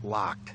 locked.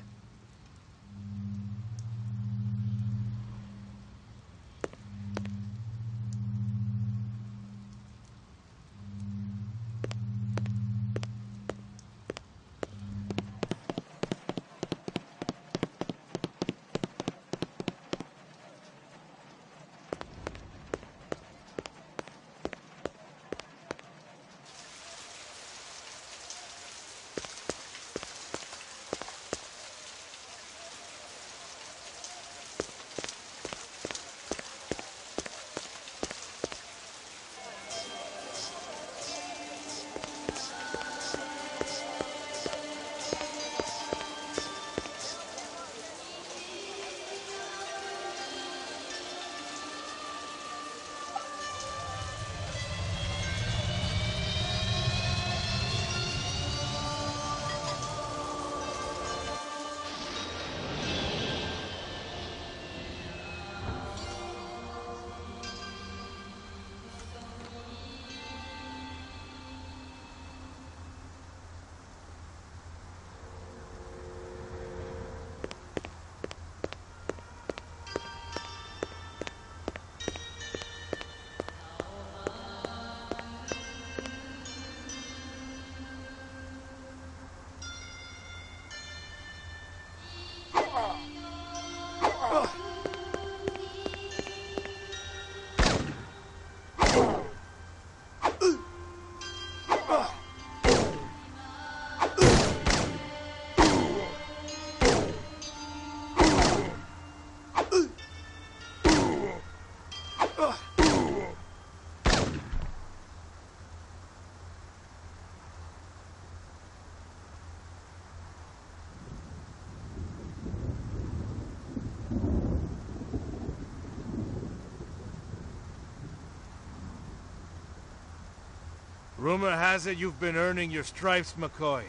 Rumor has it you've been earning your stripes, McCoy.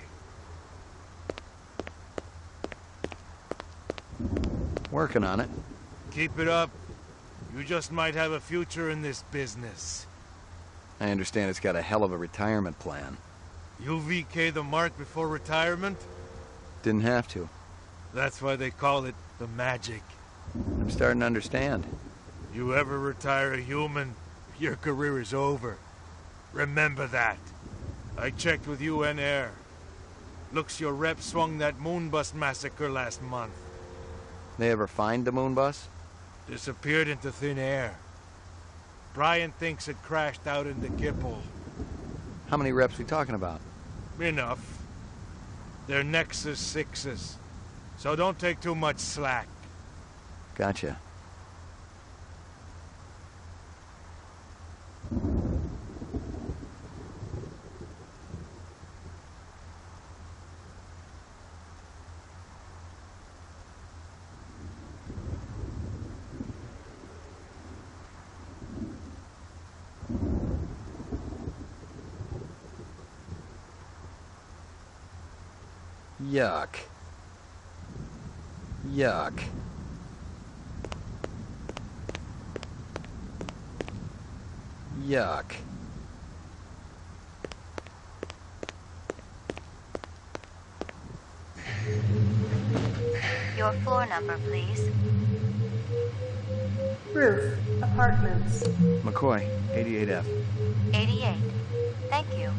Working on it. Keep it up. You just might have a future in this business. I understand it's got a hell of a retirement plan. You VK the mark before retirement? Didn't have to. That's why they call it the magic. I'm starting to understand. You ever retire a human, your career is over. Remember that. I checked with UN Air. Looks your rep swung that moon bus massacre last month. They ever find the moon bus? Disappeared into thin air. Brian thinks it crashed out in the Kipple. How many reps we talking about? Enough. They're Nexus 6s. So don't take too much slack. Gotcha. Yuck. Yuck. Yuck. Your floor number, please. Roof, apartments. McCoy, 88F. 88. Thank you.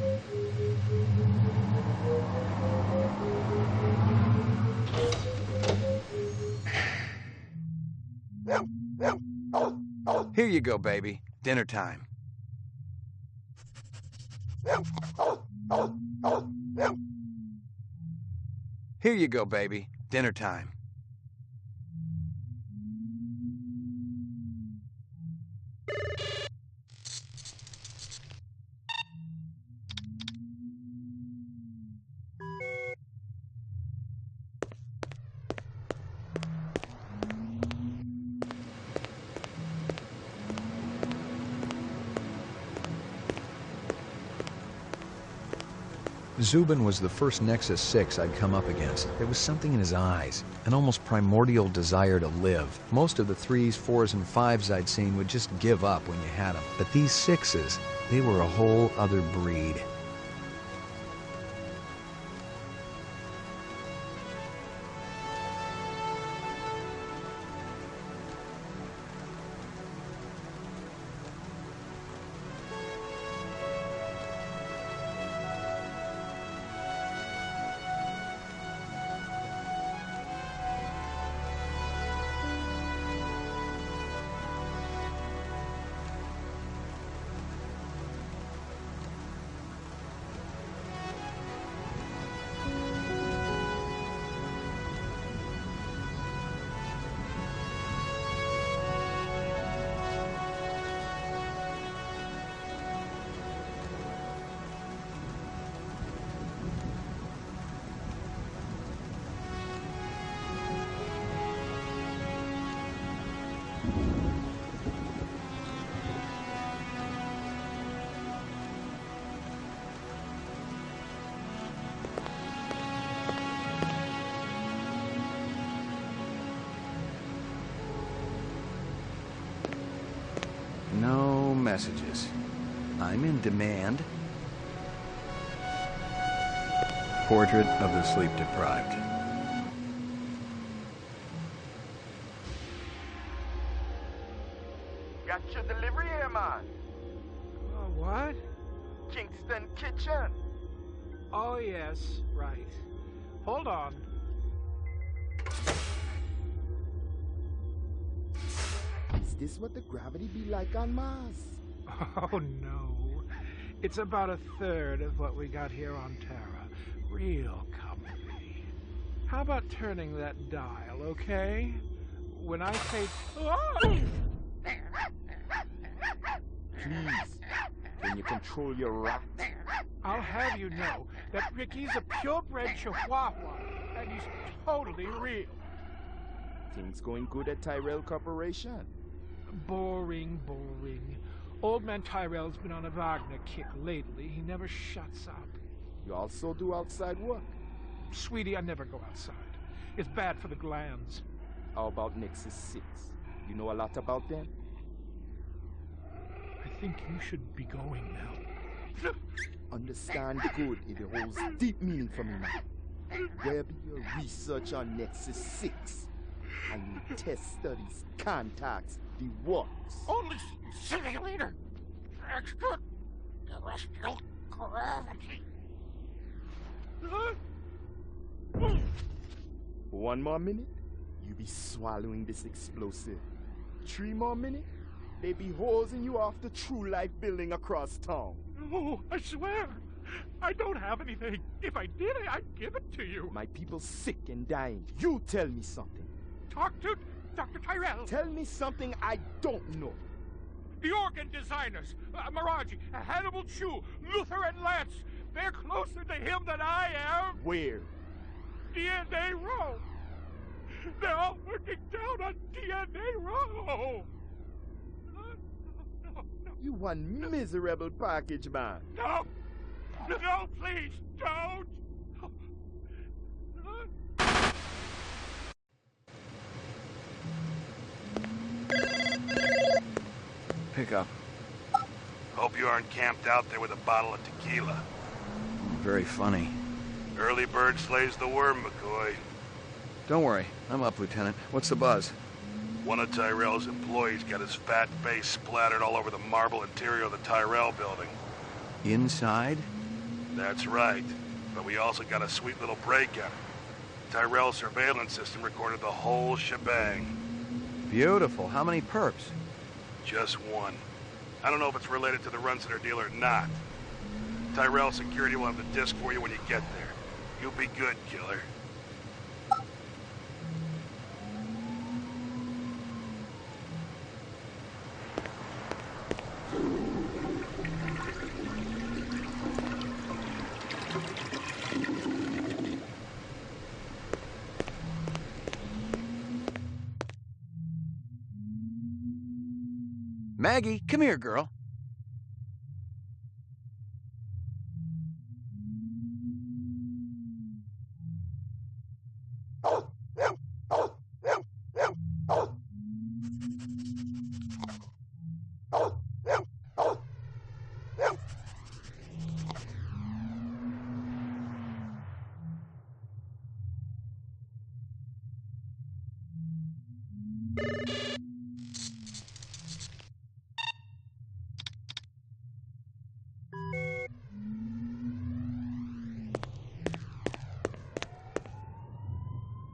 Here you go, baby. Dinner time. Here you go, baby. Dinner time. Zubin was the first Nexus 6 I'd come up against. There was something in his eyes, an almost primordial desire to live. Most of the 3s, 4s, and 5s I'd seen would just give up when you had them. But these 6s, they were a whole other breed. messages. I'm in demand. Portrait of the sleep-deprived. Got your delivery here, man. What? Kingston Kitchen. Oh, yes, right. Hold on. Is this what the gravity be like on Mars? Oh, no. It's about a third of what we got here on Terra. Real comfy. How about turning that dial, okay? When I say... Oh! Please, can you control your rat? I'll have you know that Ricky's a purebred chihuahua, and he's totally real. Things going good at Tyrell Corporation? Boring, boring. Old man Tyrell's been on a Wagner kick lately. He never shuts up. You also do outside work? Sweetie, I never go outside. It's bad for the glands. How about Nexus 6? You know a lot about them? I think you should be going now. Understand good, it holds deep meaning for me now. Where be your research on Nexus 6? And your test studies, contacts, the works? Only simulator. Extraterrestrial gravity. One more minute, you be swallowing this explosive. 3 more minutes, they be hosing you off the True Life building across town. No, I swear. I don't have anything. If I did, I'd give it to you. My people sick and dying. You tell me something. Talk to Dr. Tyrell. Tell me something I don't know. The organ designers, Miraji, Hannibal Chu, Luther and Lance. They're closer to him than I am. Where? DNA Row. They're all working down on DNA Row. No. You one miserable package man. No, please, don't. Pick up. Hope you aren't camped out there with a bottle of tequila. Very funny. Early bird slays the worm, McCoy. Don't worry. I'm up, Lieutenant. What's the buzz? One of Tyrell's employees got his fat face splattered all over the marble interior of the Tyrell building. Inside? That's right. But we also got a sweet little break-in. Tyrell's surveillance system recorded the whole shebang. Beautiful. How many perps? Just one. I don't know if it's related to the Runsetter deal or not. Tyrell security will have the disc for you when you get there. You'll be good, killer. Maggie, come here, girl.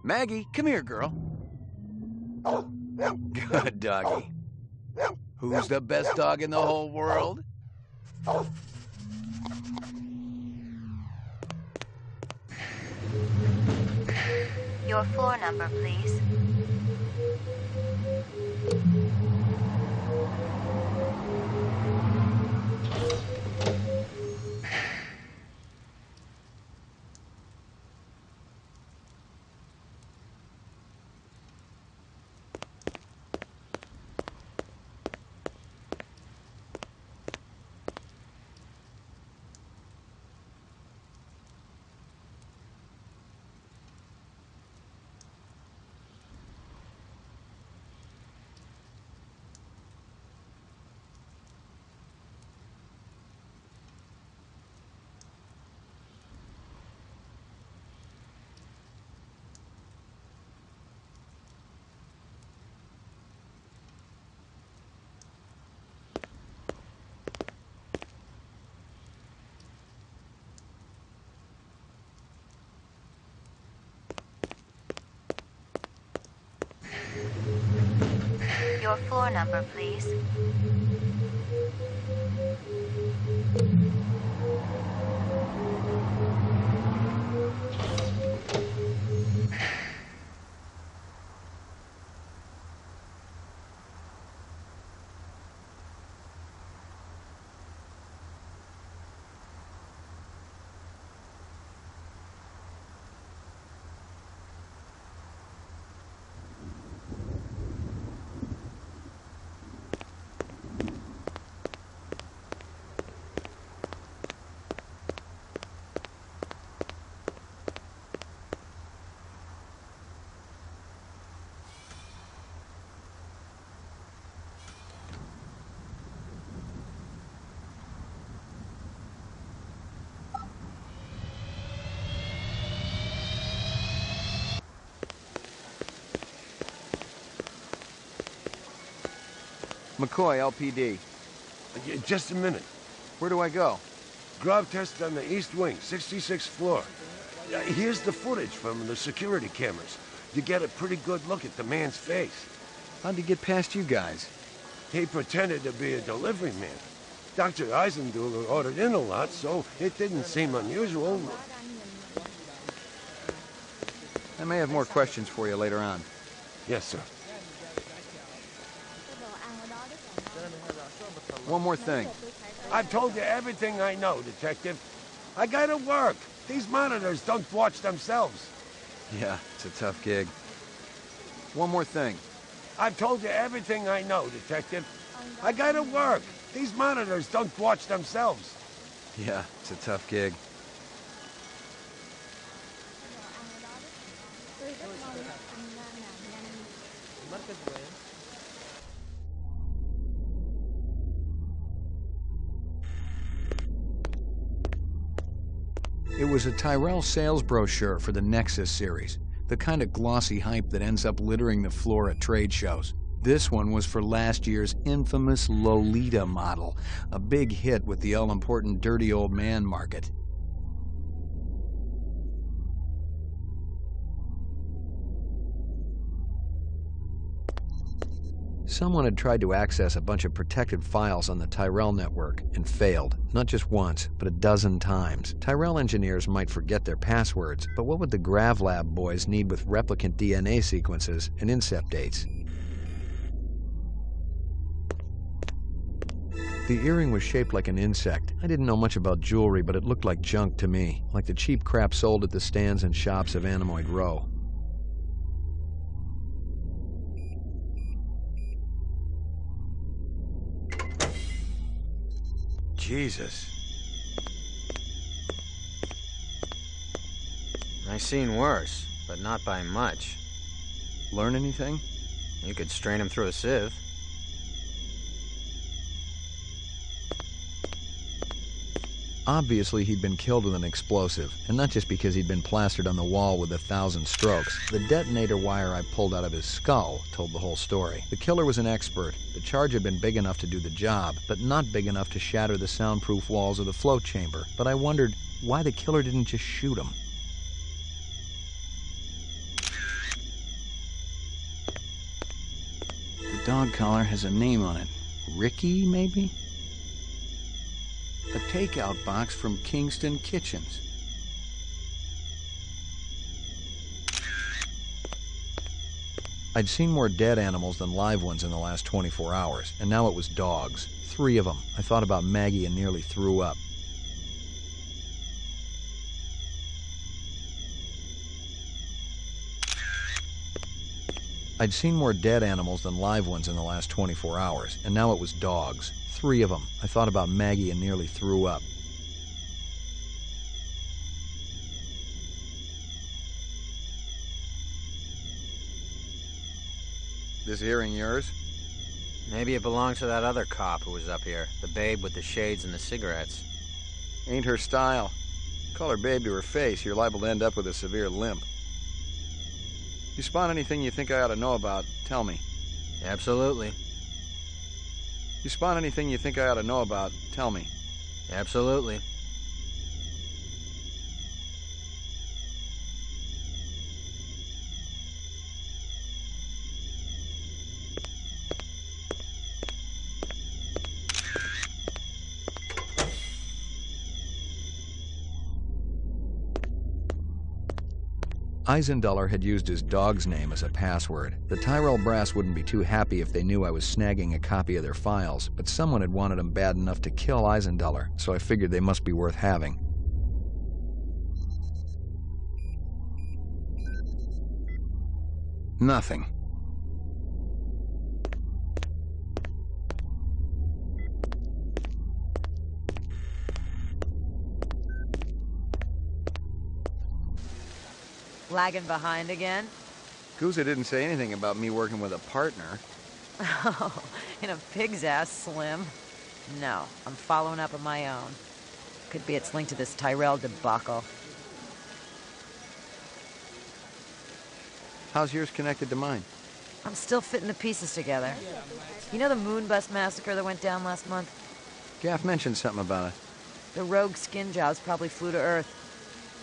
Maggie, come here, girl. Good doggy. Who's the best dog in the whole world? Your floor number, please. Your floor number, please. McCoy, LPD. Just a minute. Where do I go? Grab test on the east wing, 66th floor. Here's the footage from the security cameras. You get a pretty good look at the man's face. How'd he get past you guys? He pretended to be a delivery man. Dr. Eisenduler ordered in a lot, so it didn't seem unusual. I may have more questions for you later on. Yes, sir. One more thing. I've told you everything I know, Detective. I gotta work. These monitors don't watch themselves. Yeah, it's a tough gig. One more thing. I've told you everything I know, Detective. I gotta work. These monitors don't watch themselves. Yeah, it's a tough gig. It was a Tyrell sales brochure for the Nexus series, the kind of glossy hype that ends up littering the floor at trade shows. This one was for last year's infamous Lolita model, a big hit with the all-important dirty old man market. Someone had tried to access a bunch of protected files on the Tyrell network and failed, not just once, but a dozen times. Tyrell engineers might forget their passwords, but what would the GravLab boys need with replicant DNA sequences and incept dates? The earring was shaped like an insect. I didn't know much about jewelry, but it looked like junk to me, like the cheap crap sold at the stands and shops of Anemoid Row. Jesus. I've seen worse, but not by much. Learn anything? You could strain him through a sieve. Obviously, he'd been killed with an explosive, and not just because he'd been plastered on the wall with 1,000 strokes. The detonator wire I pulled out of his skull told the whole story. The killer was an expert. The charge had been big enough to do the job, but not big enough to shatter the soundproof walls of the float chamber. But I wondered why the killer didn't just shoot him. The dog collar has a name on it. Ricky, maybe? A takeout box from Kingston Kitchens. I'd seen more dead animals than live ones in the last 24 hours, and now it was dogs. 3 of them. I thought about Maggie and nearly threw up. I'd seen more dead animals than live ones in the last 24 hours, and now it was dogs. 3 of them. I thought about Maggie and nearly threw up. This earring yours? Maybe it belongs to that other cop who was up here. The babe with the shades and the cigarettes. Ain't her style. Call her babe to her face, you're liable to end up with a severe limp. You spot anything you think I ought to know about, tell me. Absolutely. You spot anything you think I ought to know about, tell me. Absolutely. Eisendaler had used his dog's name as a password. The Tyrell brass wouldn't be too happy if they knew I was snagging a copy of their files, but someone had wanted them bad enough to kill Eisendaler, so I figured they must be worth having. Nothing. Lagging behind again? Gouza didn't say anything about me working with a partner. Oh, in a pig's ass, Slim. No, I'm following up on my own. Could be it's linked to this Tyrell debacle. How's yours connected to mine? I'm still fitting the pieces together. You know the Moonbus massacre that went down last month? Gaff mentioned something about it. The rogue skin jobs probably flew to Earth.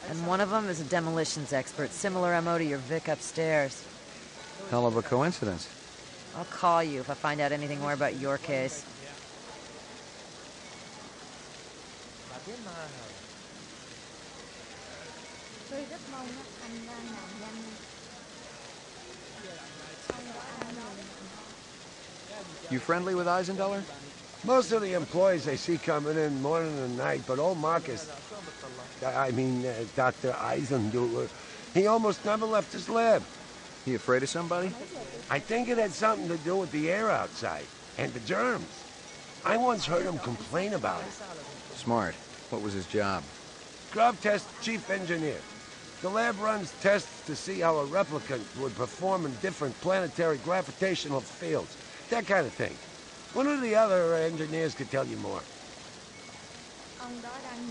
And one of them is a demolitions expert, similar MO to your Vic upstairs. Hell of a coincidence. I'll call you if I find out anything more about your case. You friendly with Eisendaler? Most of the employees I see coming in morning and night, but old Marcus, Dr. Eisendaler, he almost never left his lab. He afraid of somebody? I think it had something to do with the air outside, and the germs. I once heard him complain about it. Smart. What was his job? Scrub test chief engineer. The lab runs tests to see how a replicant would perform in different planetary gravitational fields. That kind of thing. One of the other engineers could tell you more.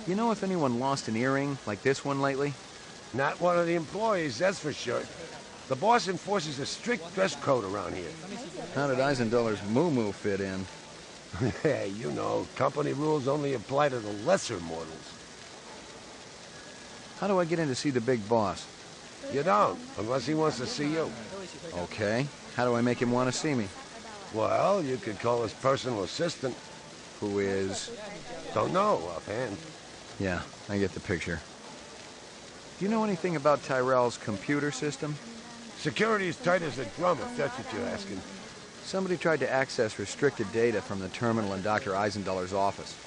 You know if anyone lost an earring like this one lately? Not one of the employees, that's for sure. The boss enforces a strict dress code around here. How did Eisendaler's moo-moo fit in? Hey, you know, company rules only apply to the lesser mortals. How do I get in to see the big boss? You don't, unless he wants to see you. Okay. How do I make him want to see me? Well, you could call his personal assistant. Who is? Don't know offhand. Yeah, I get the picture. Do you know anything about Tyrell's computer system? Security's tight as a drum, if that's what you're asking. Somebody tried to access restricted data from the terminal in Dr. Eisendaler's office.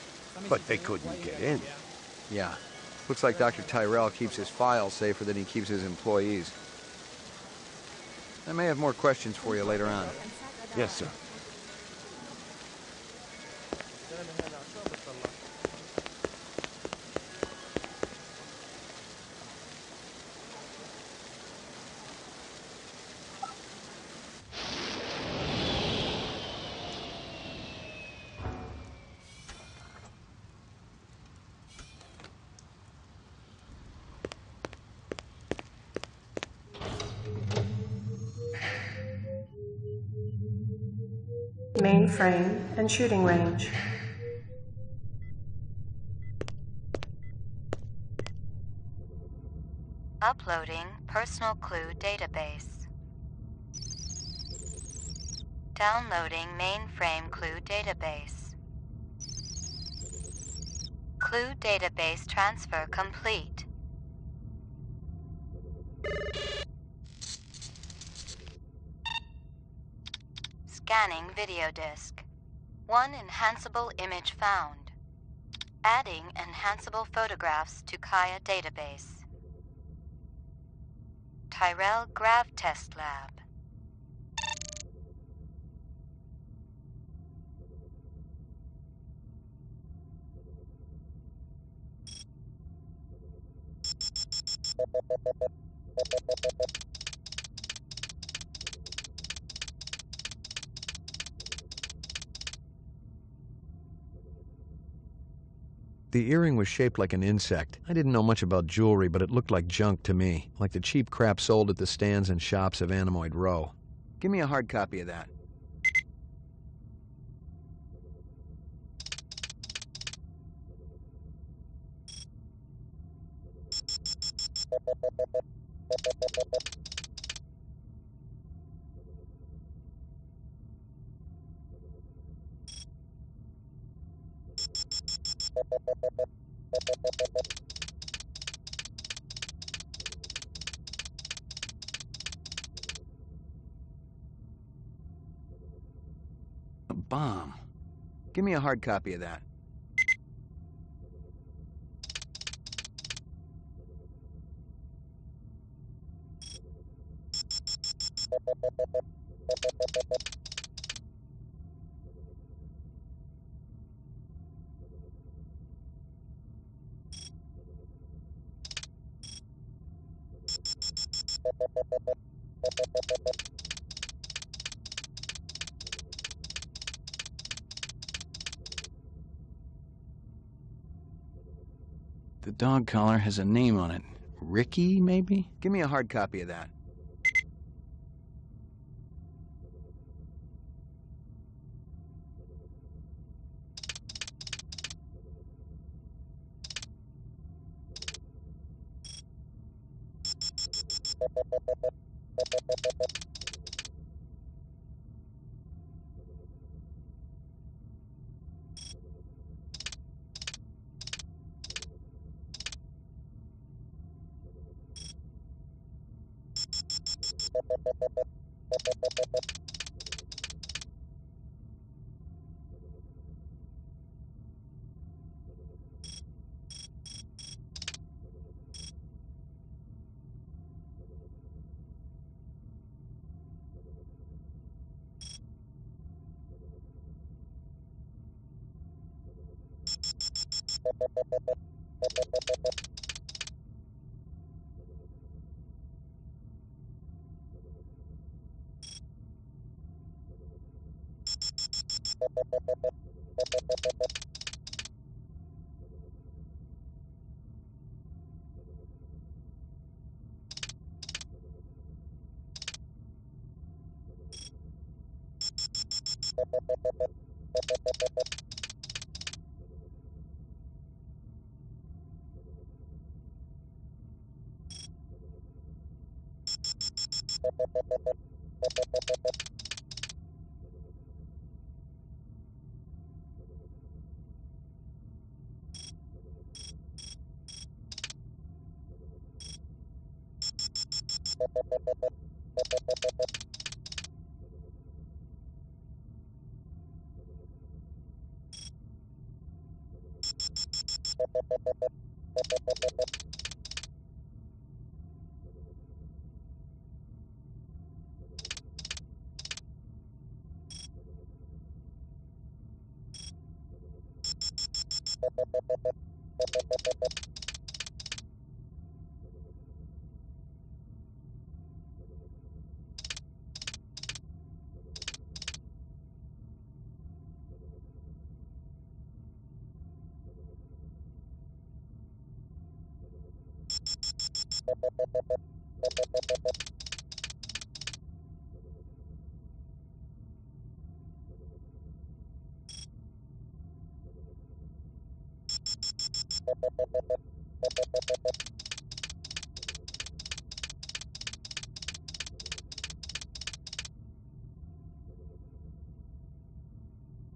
But they couldn't get in. Yeah. Looks like Dr. Tyrell keeps his files safer than he keeps his employees. I may have more questions for you later on. Yes, sir. Mainframe and shooting range. Uploading personal clue database. Downloading mainframe clue database. Clue database transfer complete. Scanning video disk. One enhanceable image found. Adding enhanceable photographs to Kaya database. Tyrell Grav Test Lab. The earring was shaped like an insect. I didn't know much about jewelry, but it looked like junk to me, like the cheap crap sold at the stands and shops of Anemoid Row. Give me a hard copy of that. bomb. Give me a hard copy of that. The dog collar has a name on it. Ricky, maybe? Give me a hard copy of that.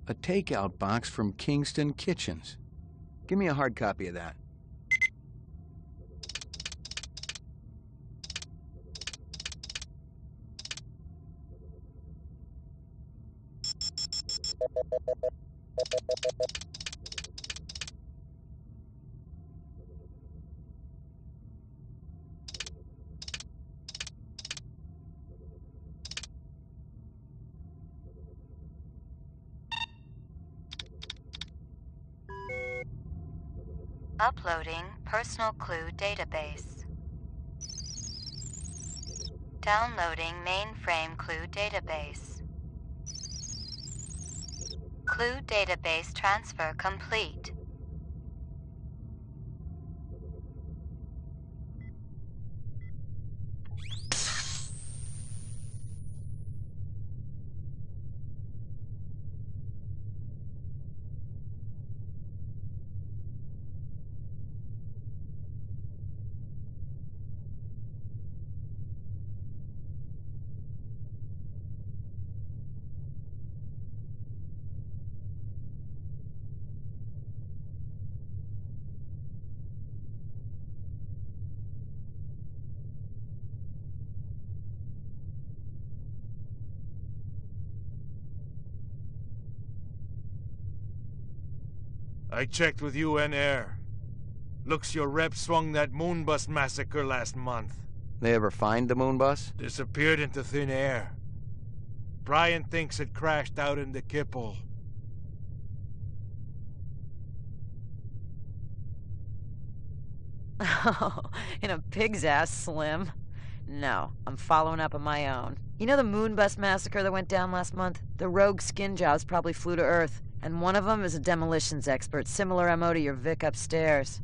A takeout box from Kingston Kitchens. Give me a hard copy of that. Uploading personal clue database. Downloading mainframe clue database. Clue database transfer complete. I checked with UN Air. Looks your rep swung that moonbus massacre last month. They ever find the moon bus? Disappeared into thin air. Brian thinks it crashed out in the Kipple. Oh, in a pig's ass, Slim. No, I'm following up on my own. You know the moonbus massacre that went down last month? The rogue skin jobs probably flew to Earth, and one of them is a demolitions expert, similar MO to your Vic upstairs.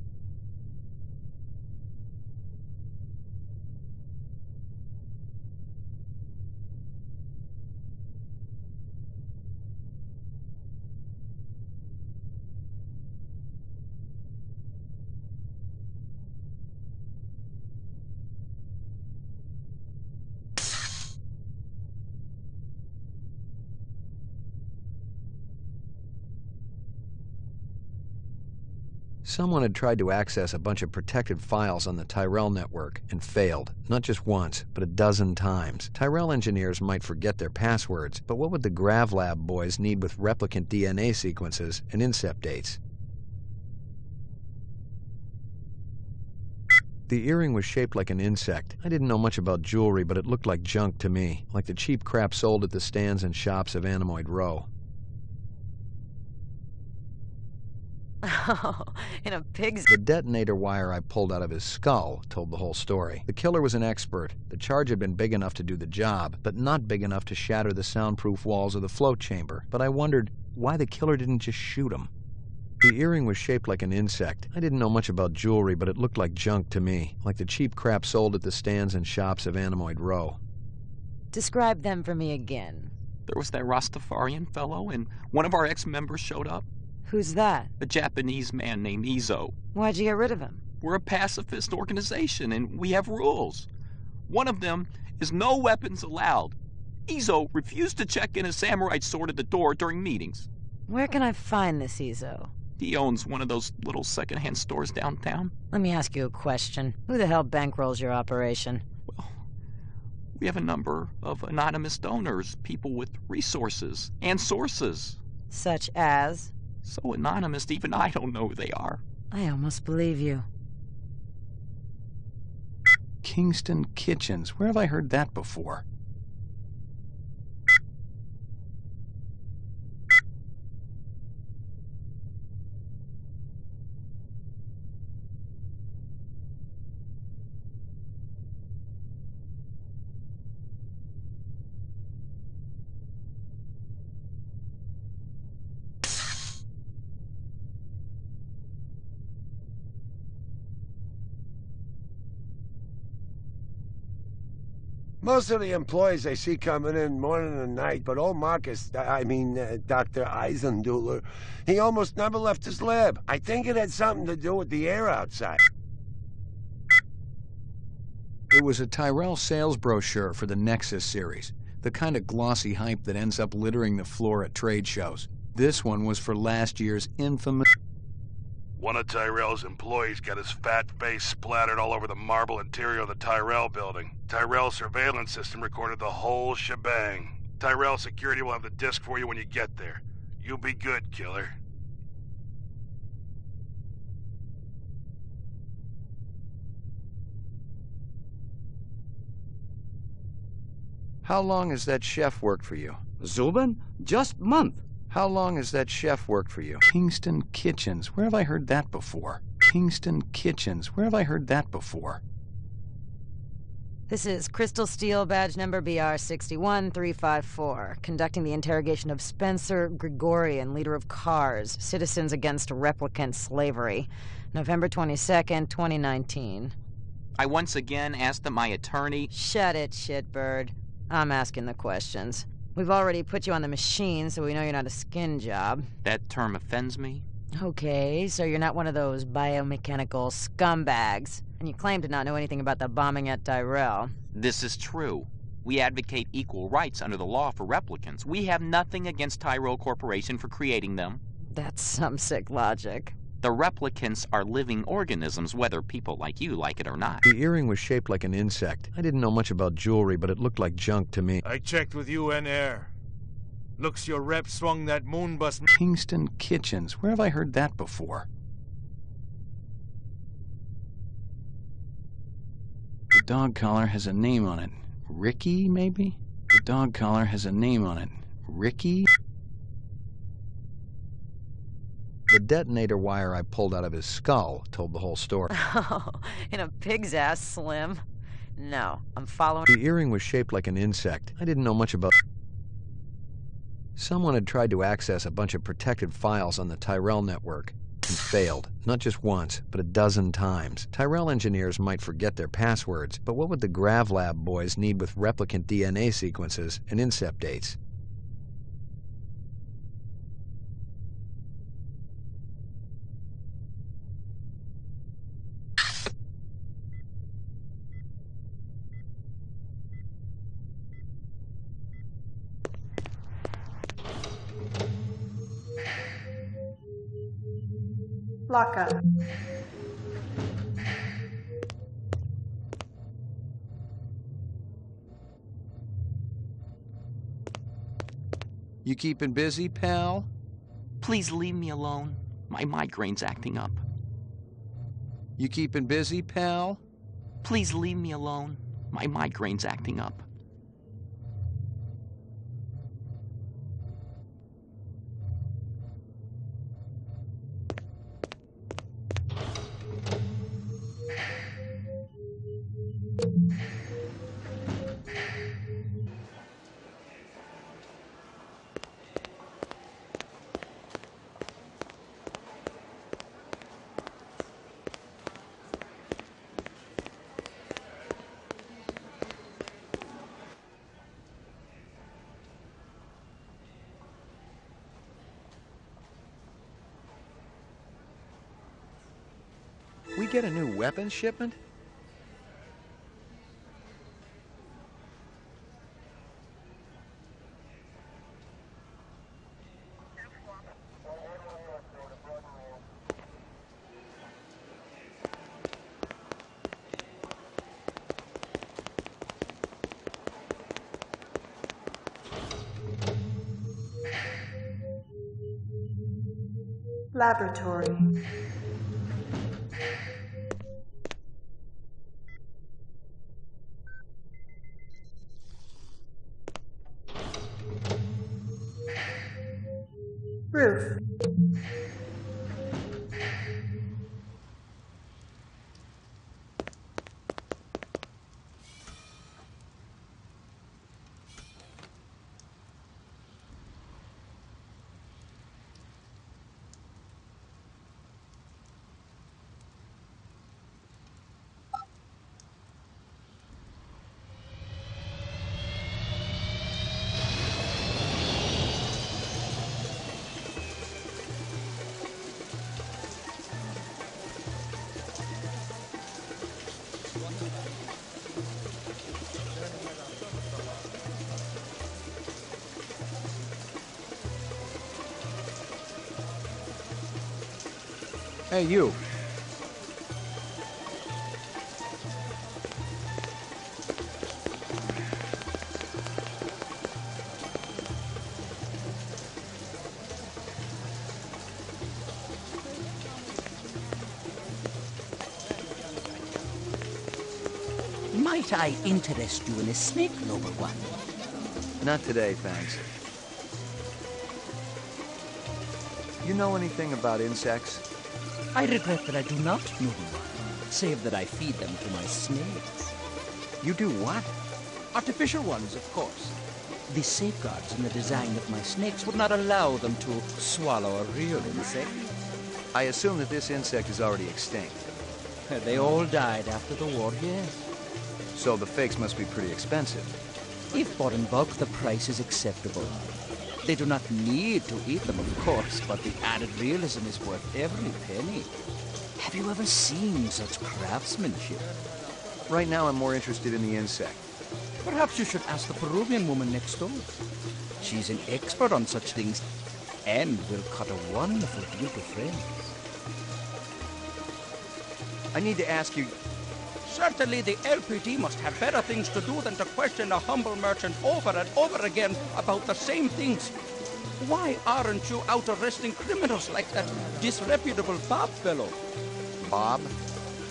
Someone had tried to access a bunch of protected files on the Tyrell network and failed, not just once, but a dozen times. Tyrell engineers might forget their passwords, but what would the GravLab boys need with replicant DNA sequences and incept dates? The earring was shaped like an insect. I didn't know much about jewelry, but it looked like junk to me, like the cheap crap sold at the stands and shops of Animoid Row. Oh, in a pig's... The detonator wire I pulled out of his skull told the whole story. The killer was an expert. The charge had been big enough to do the job, but not big enough to shatter the soundproof walls of the float chamber. But I wondered why the killer didn't just shoot him. The earring was shaped like an insect. I didn't know much about jewelry, but it looked like junk to me, like the cheap crap sold at the stands and shops of Animoid Row. Describe them for me again. There was that Rastafarian fellow, and one of our ex-members showed up. Who's that? A Japanese man named Izo. Why'd you get rid of him? We're a pacifist organization, and we have rules. One of them is no weapons allowed. Izo refused to check in a samurai sword at the door during meetings. Where can I find this Izo? He owns one of those little secondhand stores downtown. Let me ask you a question. Who the hell bankrolls your operation? Well, we have a number of anonymous donors, people with resources and sources. Such as? So anonymous, even I don't know who they are. I almost believe you. Kingston Kitchens. Where have I heard that before? Most of the employees I see coming in morning and night, but old Marcus, Dr. Eisenduller, he almost never left his lab. I think it had something to do with the air outside. It was a Tyrell sales brochure for the Nexus series, the kind of glossy hype that ends up littering the floor at trade shows. This one was for last year's infamous... One of Tyrell's employees got his fat face splattered all over the marble interior of the Tyrell building. Tyrell's surveillance system recorded the whole shebang. Tyrell security will have the disc for you when you get there. You be good, killer. How long has that chef worked for you? Zubin? Just month. How long has that chef worked for you? Kingston Kitchens. Where have I heard that before? Kingston Kitchens. Where have I heard that before? This is Crystal Steel badge number BR61354, conducting the interrogation of Spencer Gregorian, leader of CARS, Citizens Against Replicant Slavery, November 22nd, 2019. I once again asked that my attorney... Shut it, shitbird. I'm asking the questions. We've already put you on the machine, so we know you're not a skin job. That term offends me. Okay, so you're not one of those biomechanical scumbags, and you claim to not know anything about the bombing at Tyrell. This is true. We advocate equal rights under the law for replicants. We have nothing against Tyrell Corporation for creating them. That's some sick logic. The replicants are living organisms, whether people like you like it or not. The earring was shaped like an insect. I didn't know much about jewelry, but it looked like junk to me. I checked with UN Air. Looks your rep swung that moon bus. Kingston Kitchens. Where have I heard that before? The dog collar has a name on it. Ricky, maybe? The dog collar has a name on it. Ricky? The detonator wire I pulled out of his skull told the whole story. Oh, in a pig's ass, Slim. No, I'm following... The earring was shaped like an insect. I didn't know much about... Someone had tried to access a bunch of protected files on the Tyrell network and failed. Not just once, but a dozen times. Tyrell engineers might forget their passwords, but what would the GravLab boys need with replicant DNA sequences and incept dates? Lockup. You keeping busy, pal? Please leave me alone. My migraine's acting up. You keeping busy, pal? Please leave me alone. My migraine's acting up. We get a new weapons shipment? Laboratory. Roof. Hey, you. Might I interest you in a snake, noble one? Not today, thanks. You know anything about insects? I regret that I do not, noble one, save that I feed them to my snakes. You do what? Artificial ones, of course. The safeguards in the design of my snakes would not allow them to swallow a real insect. I assume that this insect is already extinct. They all died after the war, yes. So the fakes must be pretty expensive. If bought in bulk, the price is acceptable. They do not need to eat them, of course, but the added realism is worth every penny. Have you ever seen such craftsmanship? Right now, I'm more interested in the insect. Perhaps you should ask the Peruvian woman next door. She's an expert on such things and will cut a wonderful deal to friends. I need to ask you, Certainly the LPD must have better things to do than to question a humble merchant over and over again about the same things. Why aren't you out arresting criminals like that disreputable Bob fellow? Bob?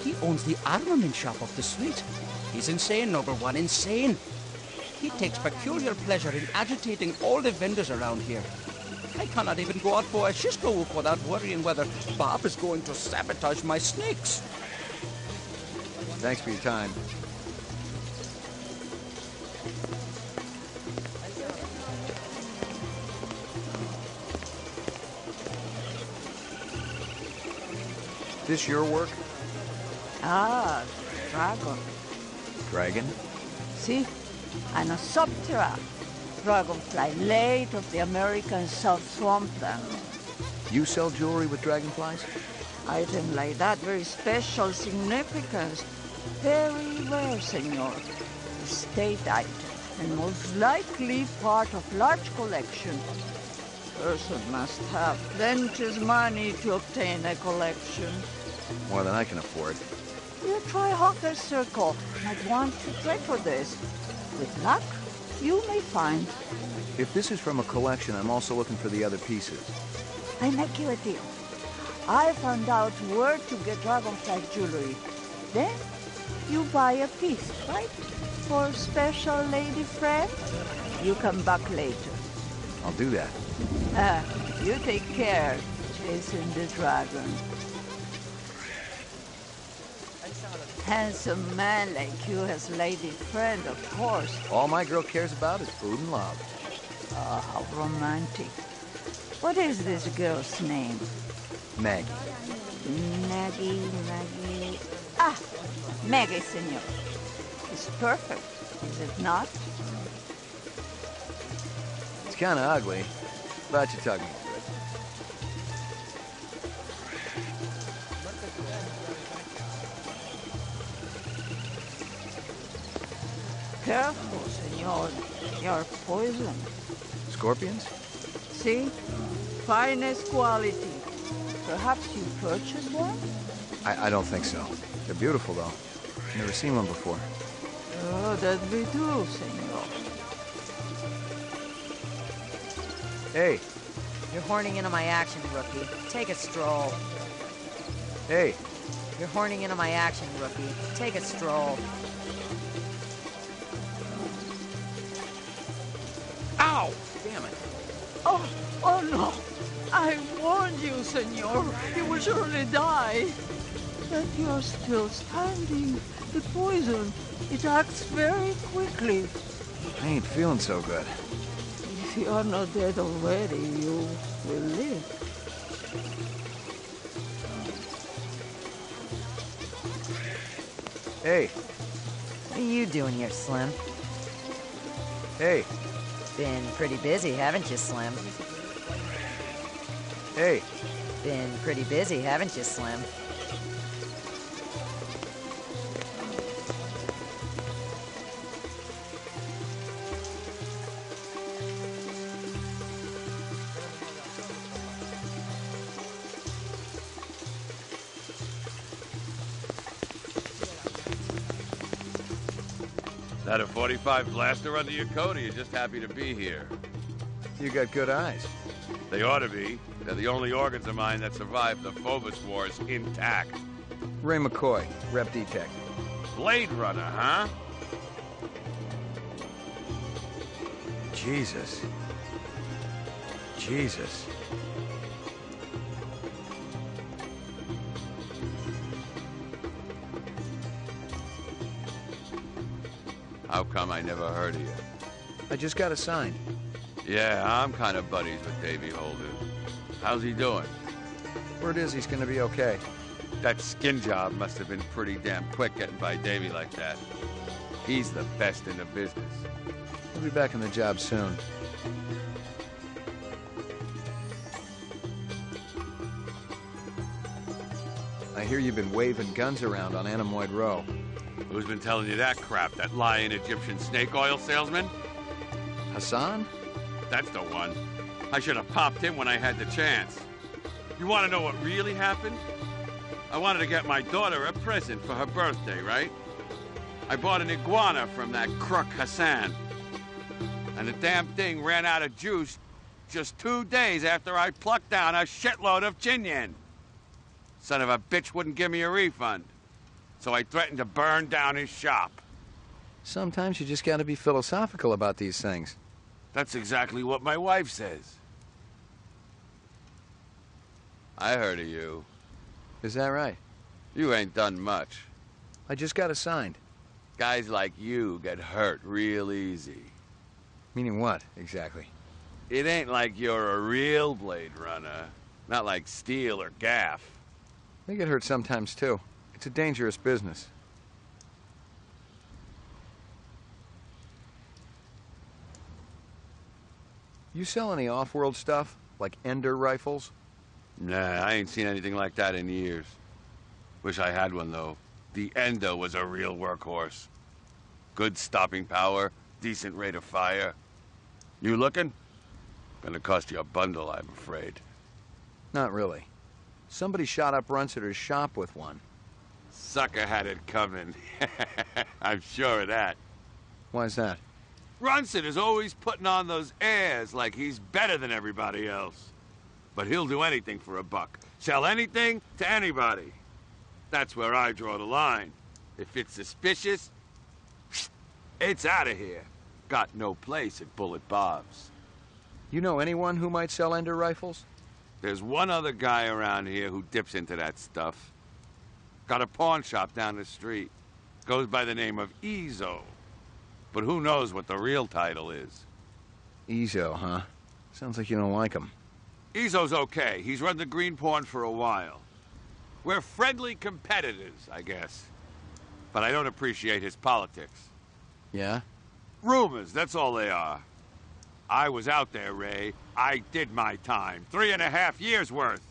He owns the armament shop up the street. He's insane, number one, insane. He takes peculiar pleasure in agitating all the vendors around here. I cannot even go out for a shishko without worrying whether Bob is going to sabotage my snakes. Thanks for your time. This your work? Ah, dragon. Dragon? See? And a Subterra. Dragonfly late of the American South Swampland. You sell jewelry with dragonflies? Item like that, very special significance. Very rare, senor. State item, and most likely part of large collection. Person must have plenty money to obtain a collection. More than I can afford. You try Hawker's Circle. Might want to trade for this. With luck, you may find. If this is from a collection, I'm also looking for the other pieces. I make you a deal. I found out where to get dragonfly jewelry. Then, you buy a piece, right? For special lady friend? You come back later. I'll do that. You take care, chasing the dragon. Handsome man like you has lady friend, of course. All my girl cares about is food and love. Oh, how romantic. What is this girl's name? Maggie. Maggie. Ah, Maggie, senor. It's perfect, is it not? It's kind of ugly, but you talk me through it. Careful, senor. You're poisoned. Scorpions? See? Finest quality. Perhaps you purchased one? I don't think so. They're beautiful, though. Never seen one before. Oh, that'd be true, senor. Hey. You're horning into my action, rookie. Take a stroll. Hey. You're horning into my action, rookie. Take a stroll. Ow! Damn it. Oh no! I warned you, senor. You will surely die. But you're still standing. The poison, it acts very quickly. I ain't feeling so good. If you are not dead already, you will live. Hey. What are you doing here, Slim? Hey. Been pretty busy, haven't you, Slim? Hey. Been pretty busy, haven't you, Slim? That a 45 blaster under your coat, or you just happy to be here? You got good eyes. They ought to be. They're the only organs of mine that survived the Phobos Wars intact. Ray McCoy, Rep Detect. Blade Runner, huh? Jesus. Jesus. How come I never heard of you? I just got assigned. Yeah, I'm kind of buddies with Davey Holder. How's he doing? Word is he's gonna be okay. That skin job must have been pretty damn quick getting by Davey like that. He's the best in the business. He'll be back on the job soon. I hear you've been waving guns around on Anemoid Row. Who's been telling you that crap? That lying Egyptian snake oil salesman? Hassan? That's the one. I should have popped him when I had the chance. You want to know what really happened? I wanted to get my daughter a present for her birthday, right? I bought an iguana from that crook Hassan. And the damn thing ran out of juice just 2 days after I plucked down a shitload of Chinyan. Son of a bitch wouldn't give me a refund. So I threatened to burn down his shop. Sometimes you just gotta be philosophical about these things. That's exactly what my wife says. I heard of you. Is that right? You ain't done much. I just got assigned. Guys like you get hurt real easy. Meaning what, exactly? It ain't like you're a real Blade Runner. Not like Steel or Gaff. They get hurt sometimes, too. It's a dangerous business. You sell any off-world stuff? Like Ender rifles? Nah, I ain't seen anything like that in years. Wish I had one, though. The Ender was a real workhorse. Good stopping power, decent rate of fire. You looking? Gonna cost you a bundle, I'm afraid. Not really. Somebody shot up Runsiter's shop with one. Sucker had it coming. I'm sure of that. Why's that? Runsiter's always putting on those airs like he's better than everybody else. But he'll do anything for a buck. Sell anything to anybody. That's where I draw the line. If it's suspicious, it's out of here. Got no place at Bullet Bob's. You know anyone who might sell Ender rifles? There's one other guy around here who dips into that stuff. Got a pawn shop down the street. Goes by the name of Ezo. But who knows what the real title is? Ezo, huh? Sounds like you don't like him. Ezo's okay. He's run the green pawn for a while. We're friendly competitors, I guess. But I don't appreciate his politics. Yeah? Rumors, that's all they are. I was out there, Ray. I did my time. 3.5 years worth.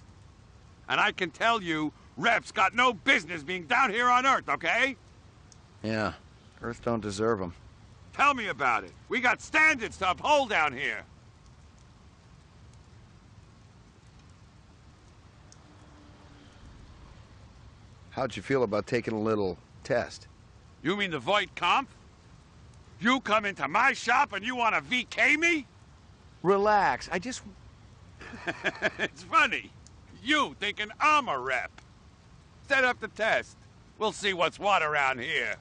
And I can tell you, Rep's got no business being down here on Earth, okay? Yeah. Earth don't deserve him. Tell me about it. We got standards to uphold down here. How'd you feel about taking a little test? You mean the Voight Kampf? You come into my shop and you want to VK me? Relax, I just... It's funny. You thinking I'm a rep. Set up the test. We'll see what's what around here.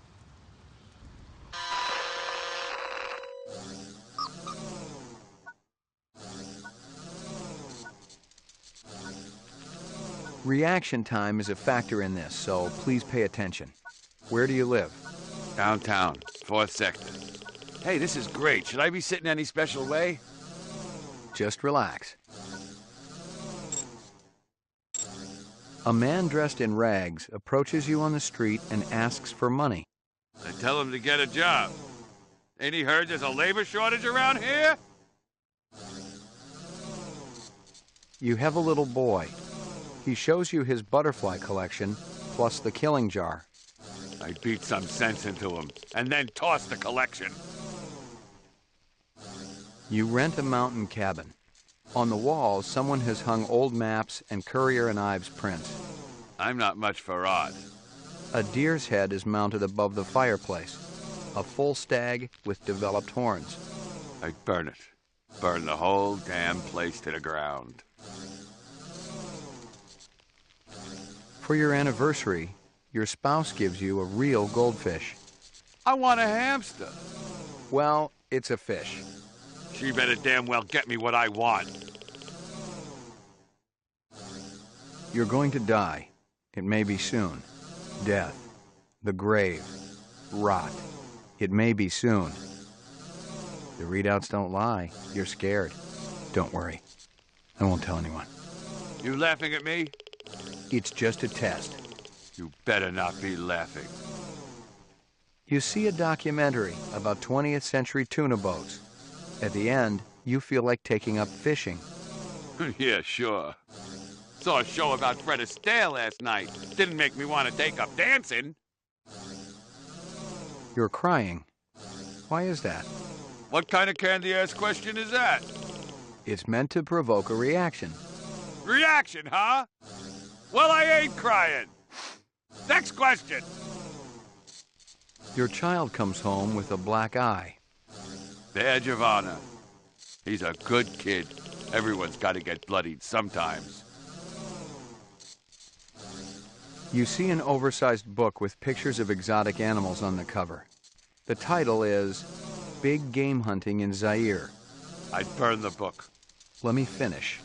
Reaction time is a factor in this, so please pay attention. Where do you live? Downtown, 4th sector. Hey, this is great. Should I be sitting any special way? Just relax. A man dressed in rags approaches you on the street and asks for money. I tell him to get a job. Ain't he heard there's a labor shortage around here? You have a little boy. He shows you his butterfly collection, plus the killing jar. I beat some sense into him, and then toss the collection. You rent a mountain cabin. On the walls, someone has hung old maps and Currier and Ives prints. I'm not much for art. A deer's head is mounted above the fireplace. A full stag with developed horns. I'd burn it. Burn the whole damn place to the ground. For your anniversary, your spouse gives you a real goldfish. I want a hamster. Well, it's a fish. She better damn well get me what I want. You're going to die. It may be soon. Death. The grave. Rot. It may be soon. The readouts don't lie. You're scared. Don't worry. I won't tell anyone. You laughing at me? It's just a test. You better not be laughing. You see a documentary about 20th century tuna boats. At the end, you feel like taking up fishing. Yeah, sure. Saw a show about Fred Astaire last night. Didn't make me want to take up dancing. You're crying. Why is that? What kind of candy-ass question is that? It's meant to provoke a reaction. Reaction, huh? Well, I ain't crying. Next question. Your child comes home with a black eye. Badge of honor. He's a good kid. Everyone's got to get bloodied sometimes. You see an oversized book with pictures of exotic animals on the cover. The title is Big Game Hunting in Zaire. I'd burn the book. Let me finish.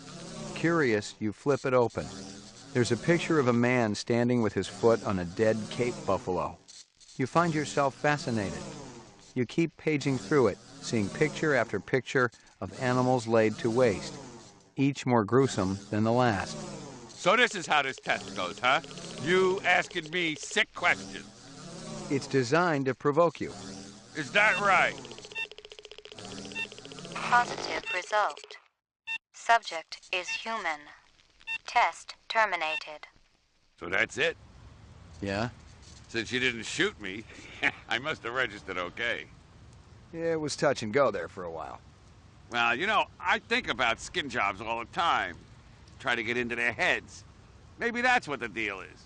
Curious, you flip it open. There's a picture of a man standing with his foot on a dead Cape buffalo. You find yourself fascinated. You keep paging through it, seeing picture after picture of animals laid to waste, each more gruesome than the last. So this is how this test goes, huh? You asking me sick questions. It's designed to provoke you. Is that right? Positive result. Subject is human. Test terminated. So that's it? Yeah? Since you didn't shoot me, I must have registered okay. Yeah, it was touch and go there for a while. Well, you know, I think about skin jobs all the time. Try to get into their heads. Maybe that's what the deal is.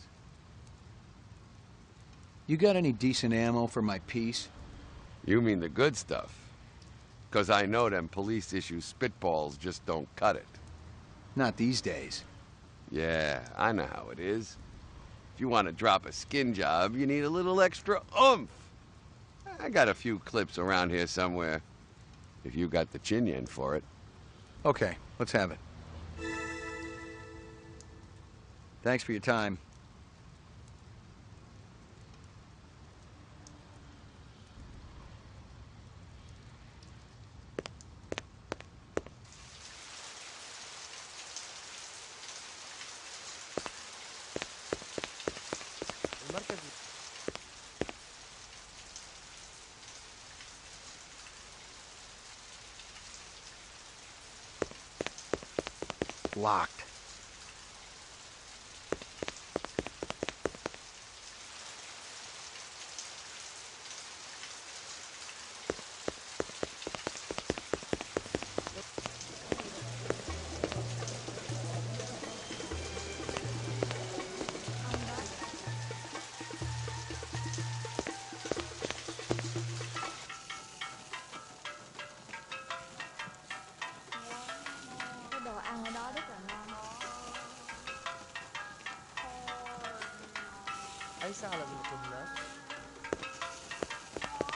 You got any decent ammo for my piece? You mean the good stuff? Because I know them police-issue spitballs just don't cut it. Not these days. Yeah, I know how it is. If you want to drop a skin job, you need a little extra oomph. I got a few clips around here somewhere, if you got the chin yen for it. Okay, let's have it. Thanks for your time. Locked.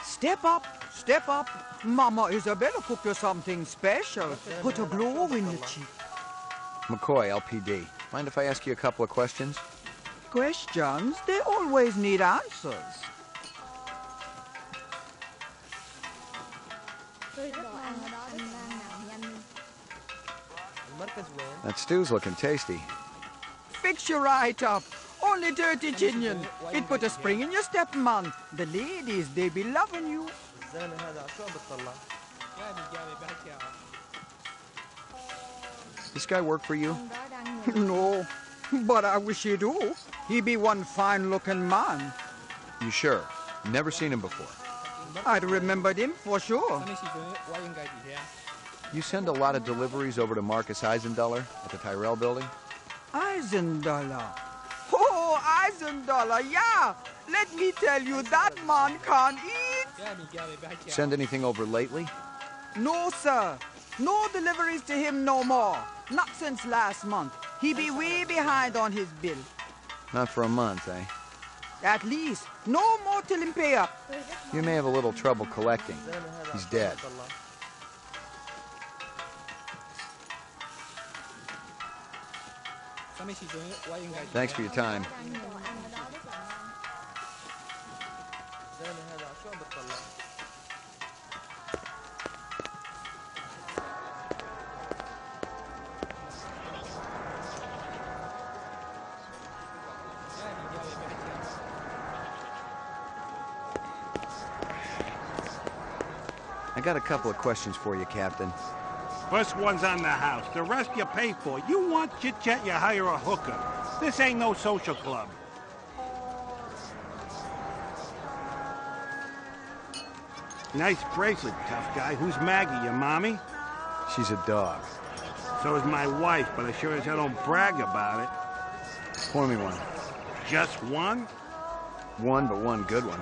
Step up, step up. Mama Isabella cooked you something special. Put a glow in the cheek. McCoy, LPD. Mind if I ask you a couple of questions? Questions? They always need answers. That stew's looking tasty. Fix you right up. Only dirty Ginian. It put a spring in your step, man. The ladies, they be loving you. This guy work for you? No, but I wish he do. He be one fine-looking man. You sure? Never seen him before. I'd remembered him for sure. You send a lot of deliveries over to Marcus Eisendaler at the Tyrell building? Eisendaler. Oh, Eisendaler, yeah. Let me tell you, that man can't eat. Send anything over lately? No, sir. No deliveries to him no more. Not since last month. He be way behind on his bill. Not for a month, eh? At least. No more till him pay up. You may have a little trouble collecting. He's dead. Thanks for your time. I got a couple of questions for you, Captain. First one's on the house. The rest you pay for. You want chit-chat, you hire a hooker. This ain't no social club. Nice bracelet, tough guy. Who's Maggie, your mommy? She's a dog. So is my wife, but I sure as hell don't brag about it. Pour me one. Just one? One, but one good one.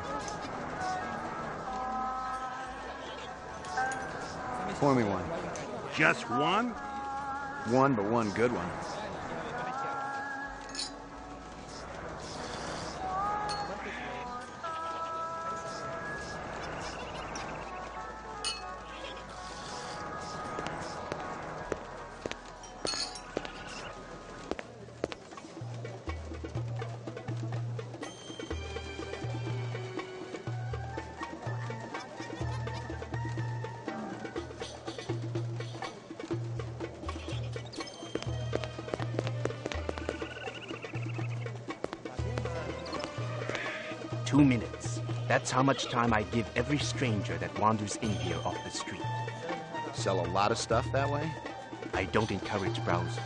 Pour me one. Just one? One, but one good one. Two minutes. That's how much time I give every stranger that wanders in here off the street. Sell a lot of stuff that way? I don't encourage browsers.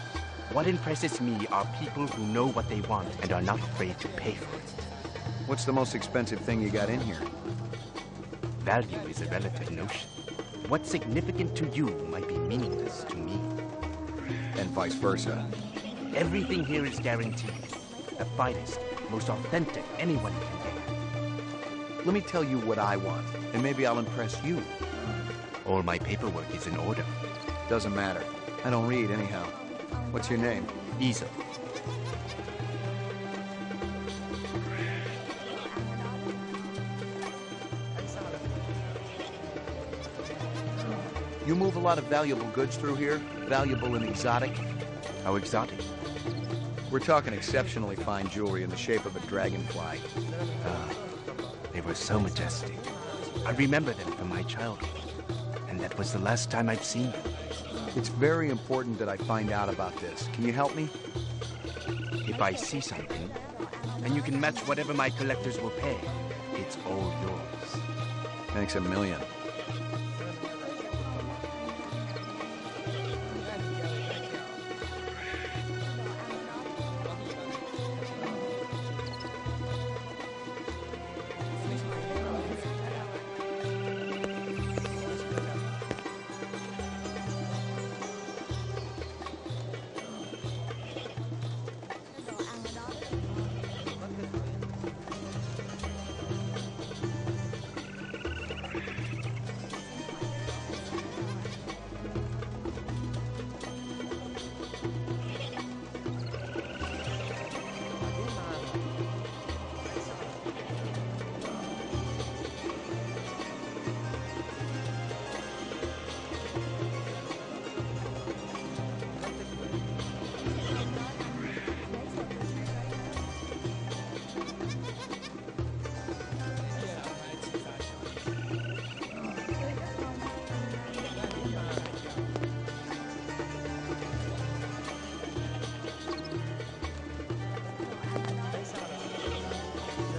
What impresses me are people who know what they want and are not afraid to pay for it. What's the most expensive thing you got in here? Value is a relative notion. What's significant to you might be meaningless to me. And vice versa. Everything here is guaranteed. The finest, most authentic anyone can get. Let me tell you what I want, and maybe I'll impress you. All my paperwork is in order. Doesn't matter. I don't read anyhow. What's your name? Izo. You move a lot of valuable goods through here? Valuable and exotic? How exotic? We're talking exceptionally fine jewelry in the shape of a dragonfly. They were so majestic. I remember them from my childhood. And that was the last time I've seen them. It's very important that I find out about this. Can you help me? If I see something, and you can match whatever my collectors will pay, it's all yours. Thanks a million.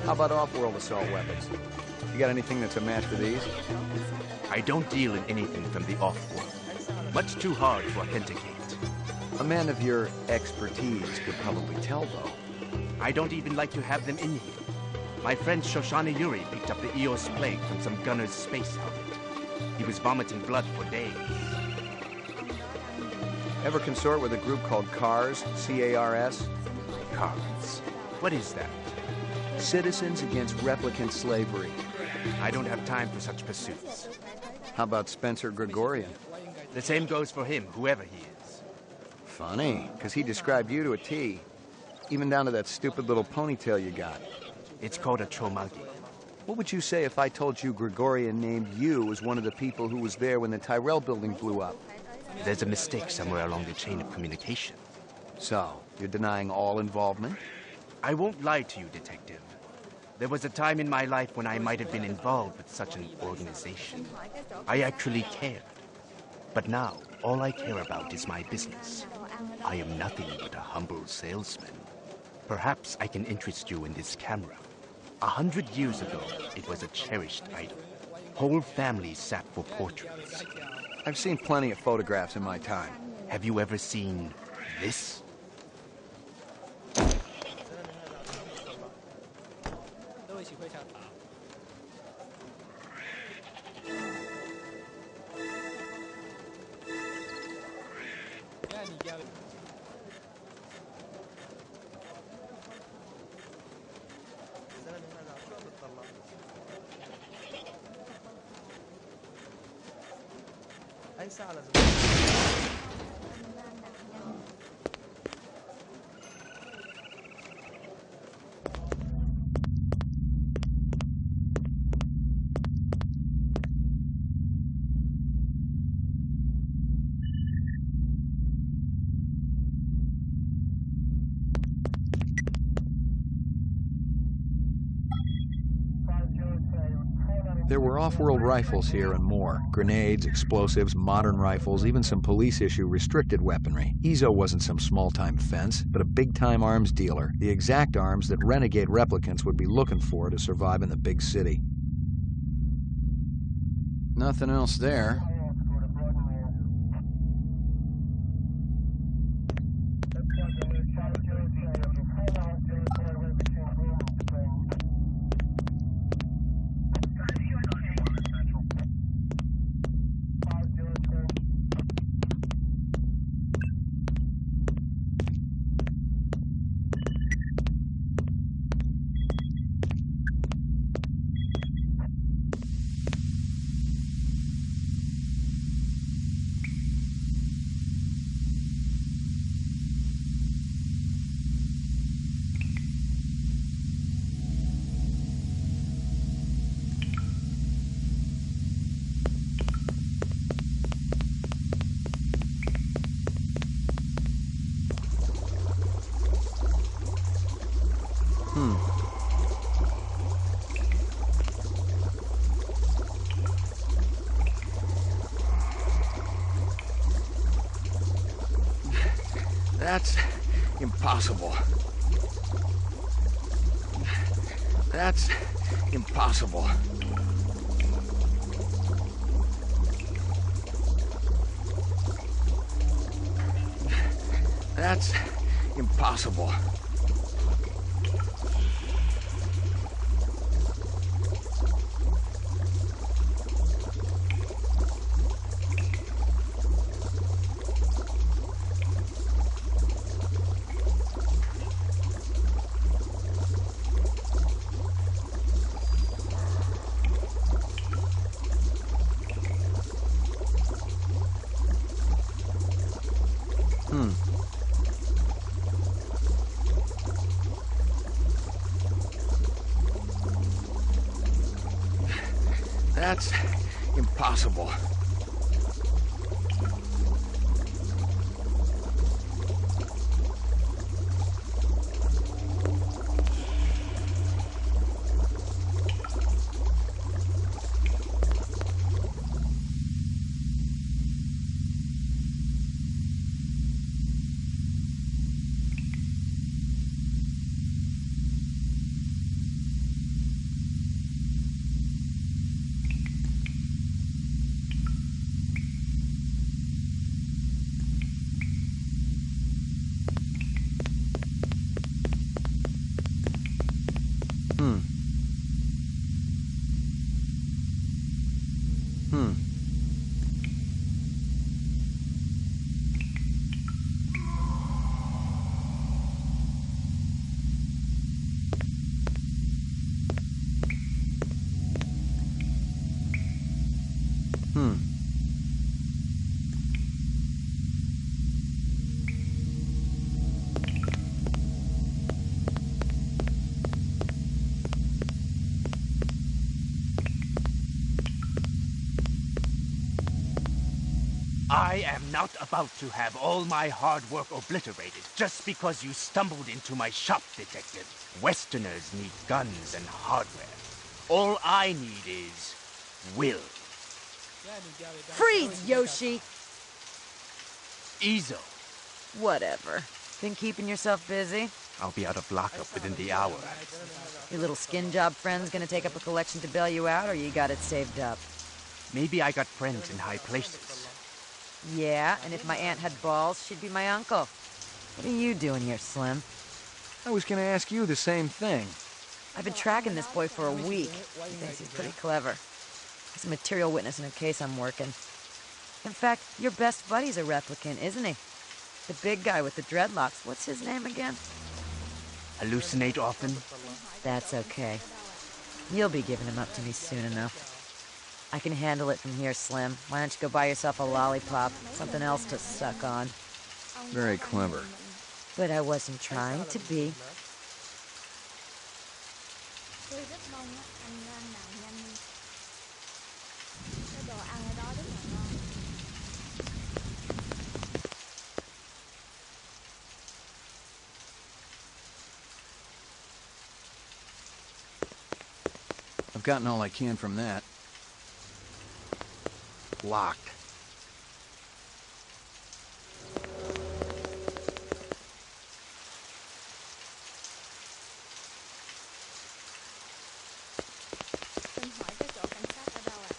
How about off-world assault weapons? You got anything that's a match for these? I don't deal in anything from the off-world. Much too hard to authenticate. A man of your expertise could probably tell, though. I don't even like to have them in here. My friend Shoshana Yuri picked up the Eos plague from some gunner's space helmet. He was vomiting blood for days. Ever consort with a group called CARS? C-A-R-S? CARS? What is that? Citizens Against Replicant Slavery. I don't have time for such pursuits. How about Spencer Gregorian? The same goes for him, whoever he is. Funny, because he described you to a T. Even down to that stupid little ponytail you got. It's called a tromagi. What would you say if I told you Gregorian named you as one of the people who was there when the Tyrell building blew up? There's a mistake somewhere along the chain of communication. So, you're denying all involvement? I won't lie to you, Detective. There was a time in my life when I might have been involved with such an organization. I actually cared. But now, all I care about is my business. I am nothing but a humble salesman. Perhaps I can interest you in this camera. 100 years ago, it was a cherished item. Whole families sat for portraits. I've seen plenty of photographs in my time. Have you ever seen this? There were off-world rifles here and more. Grenades, explosives, modern rifles, even some police-issue restricted weaponry. Izo wasn't some small-time fence, but a big-time arms dealer. The exact arms that renegade replicants would be looking for to survive in the big city. Nothing else there. That's impossible. That's impossible. That's impossible. That's impossible. I am not about to have all my hard work obliterated just because you stumbled into my shop, Detective. Westerners need guns and hardware. All I need is will. Freeze, Yoshi! Izo. Whatever. Been keeping yourself busy? I'll be out of lockup within the hour. Your little skin job friend's gonna take up a collection to bail you out, or you got it saved up? Maybe I got friends in high places. Yeah, and if my aunt had balls, she'd be my uncle. What are you doing here, Slim? I was gonna ask you the same thing. I've been tracking this boy for a week. He thinks he's pretty clever. He's a material witness in a case I'm working. In fact, your best buddy's a replicant, isn't he? The big guy with the dreadlocks. What's his name again? Hallucinate often? That's okay. You'll be giving him up to me soon enough. I can handle it from here, Slim. Why don't you go buy yourself a lollipop? Something else to suck on. Very clever. But I wasn't trying to be. Tôi rất mong anh Loan nào nhanh cái đồ ăn ở đó rất là ngon. I've gotten all I can from that. Locked. Xin hỏi cái chỗ cảnh sát ở đâu ạ?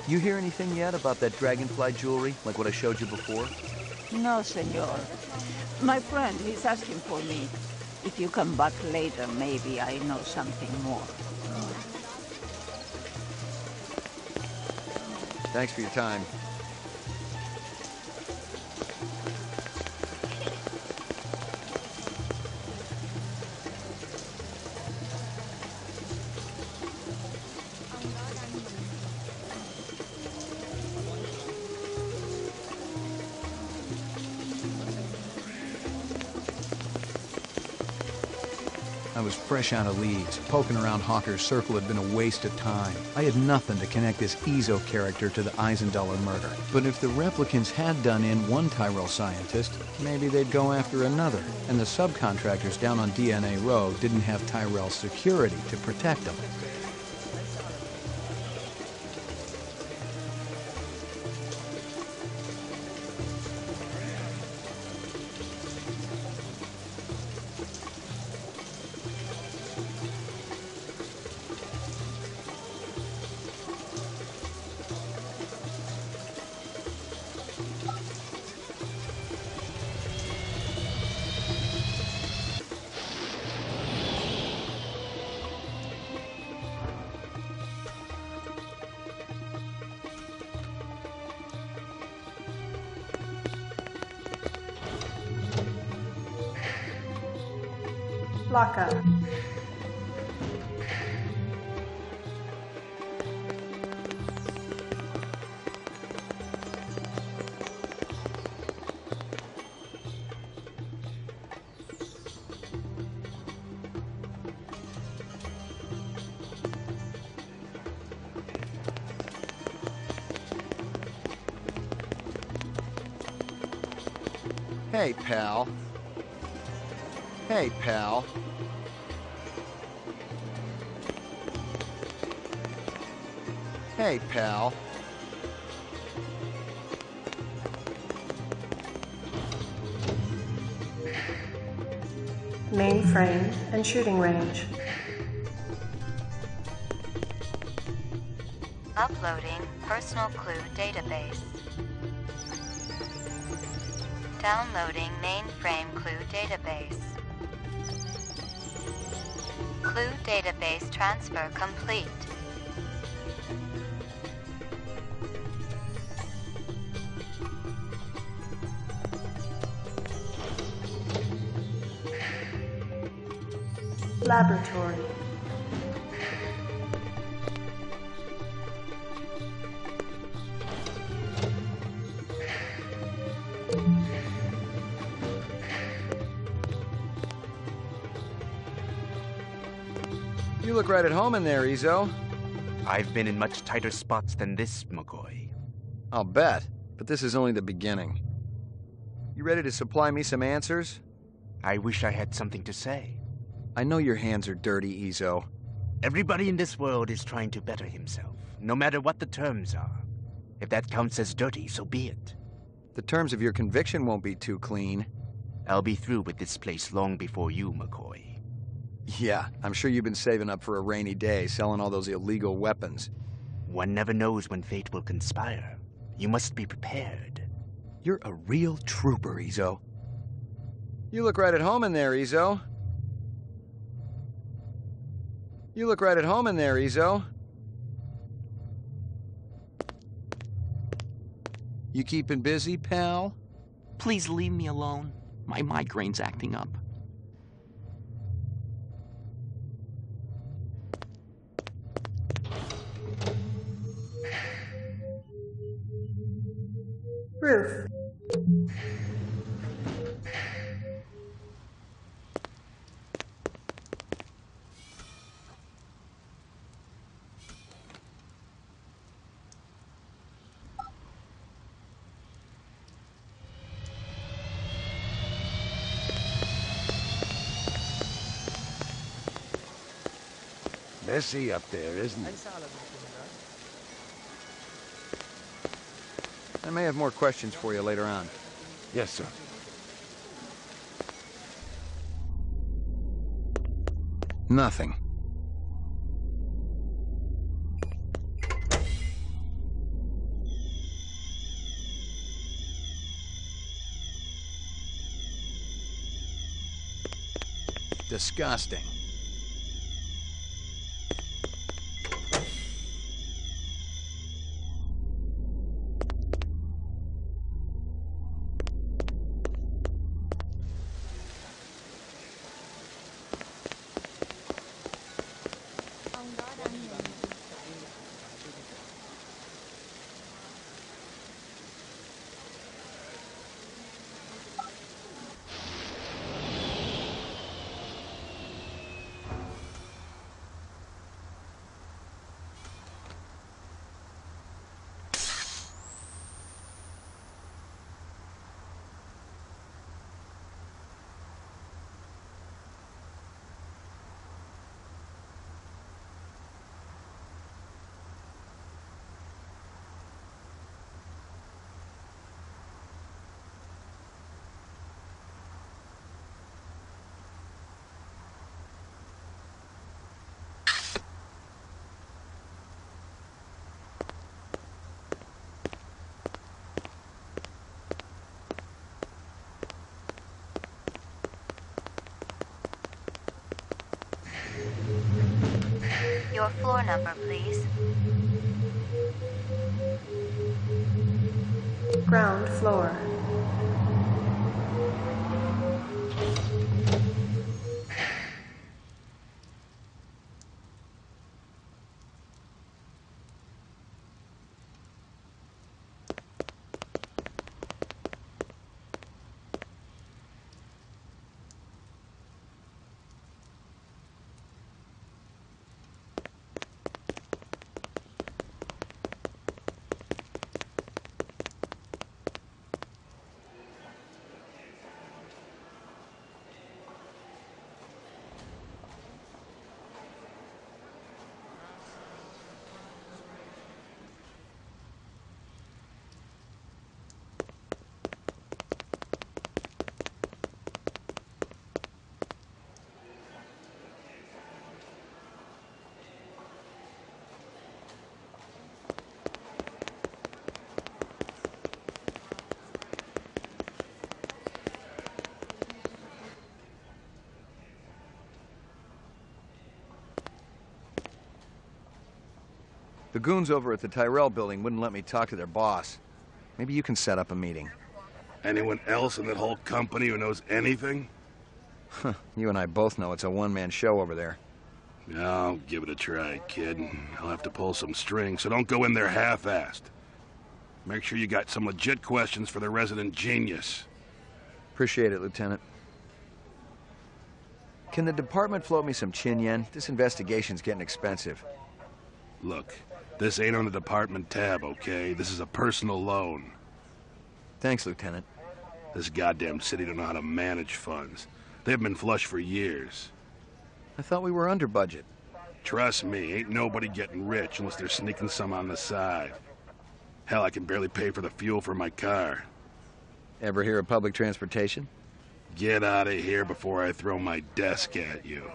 You hear anything yet about that dragonfly jewelry, like what I showed you before? No, senor. My friend, he's asking for me. If you come back later, maybe I know something more. Thanks for your time. I was fresh out of Leeds. Poking around Hawker's circle had been a waste of time. I had nothing to connect this Ezo character to the Eisendaler murder. But if the replicants had done in one Tyrell scientist, maybe they'd go after another. And the subcontractors down on DNA Row didn't have Tyrell security to protect them. Lockup. Hey, pal. Hey, pal. Hey, pal. Mainframe and shooting range. Uploading personal clue database. Downloading mainframe clue database. Clue database transfer complete. Laboratory. You look right at home in there, Izo. I've been in much tighter spots than this, McCoy. I'll bet, but this is only the beginning. You ready to supply me some answers? I wish I had something to say. I know your hands are dirty, Izo. Everybody in this world is trying to better himself, no matter what the terms are. If that counts as dirty, so be it. The terms of your conviction won't be too clean. I'll be through with this place long before you, McCoy. Yeah, I'm sure you've been saving up for a rainy day, selling all those illegal weapons. One never knows when fate will conspire. You must be prepared. You're a real trooper, Izo. You look right at home in there, Izo. You look right at home in there, Izo. You keeping busy, pal? Please leave me alone. My migraine's acting up. Roof. Messy up there, isn't it? I may have more questions for you later on. Yes, sir. Nothing. Disgusting. Your floor number, please. Ground floor. The goons over at the Tyrell building wouldn't let me talk to their boss. Maybe you can set up a meeting. Anyone else in that whole company who knows anything? You and I both know it's a one-man show over there. I'll give it a try, kid. I'll have to pull some strings, so don't go in there half-assed. Make sure you got some legit questions for the resident genius. Appreciate it, Lieutenant. Can the department float me some chin yen? This investigation's getting expensive. Look, this ain't on the department tab, okay? This is a personal loan. Thanks, Lieutenant. This goddamn city don't know how to manage funds. They've been flush for years. I thought we were under budget. Trust me, ain't nobody getting rich unless they're sneaking some on the side. Hell, I can barely pay for the fuel for my car. Ever hear of public transportation? Get out of here before I throw my desk at you.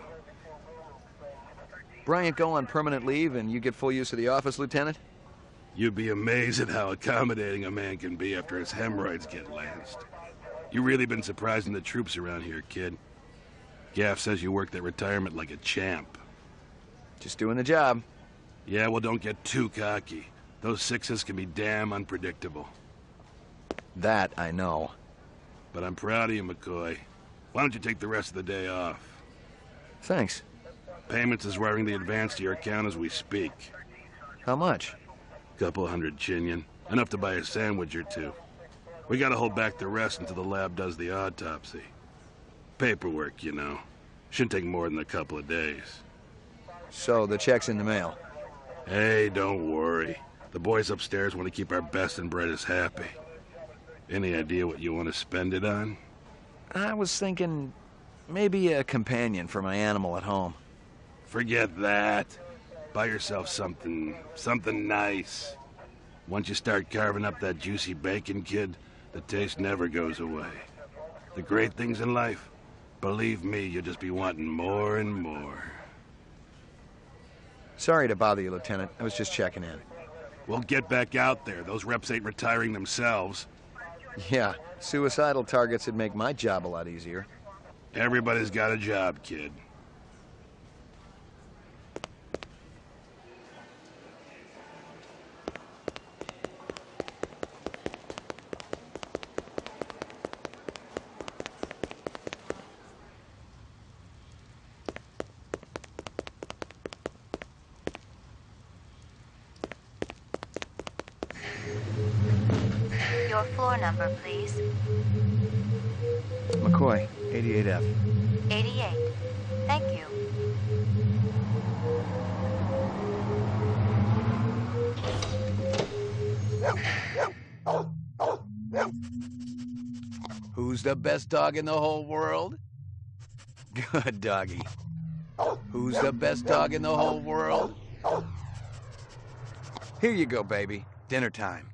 Bryant go on permanent leave and you get full use of the office, Lieutenant? You'd be amazed at how accommodating a man can be after his hemorrhoids get lanced. You really been surprising the troops around here, kid. Gaff says you worked that retirement like a champ. Just doing the job. Yeah, well, don't get too cocky. Those sixes can be damn unpredictable. That I know. But I'm proud of you, McCoy. Why don't you take the rest of the day off? Thanks. Payments is wiring the advance to your account as we speak. How much? Couple hundred chinian. Enough to buy a sandwich or two. We gotta hold back the rest until the lab does the autopsy. Paperwork, you know. Shouldn't take more than a couple of days. So the check's in the mail? Hey, don't worry. The boys upstairs want to keep our best and brightest happy. Any idea what you want to spend it on? I was thinking maybe a companion for my animal at home. Forget that. Buy yourself something nice. Once you start carving up that juicy bacon, kid, the taste never goes away. The great things in life, believe me, you'll just be wanting more and more. Sorry to bother you, Lieutenant. I was just checking in. Well, get back out there. Those reps ain't retiring themselves. Yeah, suicidal targets would make my job a lot easier. Everybody's got a job, kid. Your floor number, please. McCoy, 88F. 88. Thank you. Who's the best dog in the whole world? Good doggy. Who's the best dog in the whole world? Here you go, baby. Dinner time.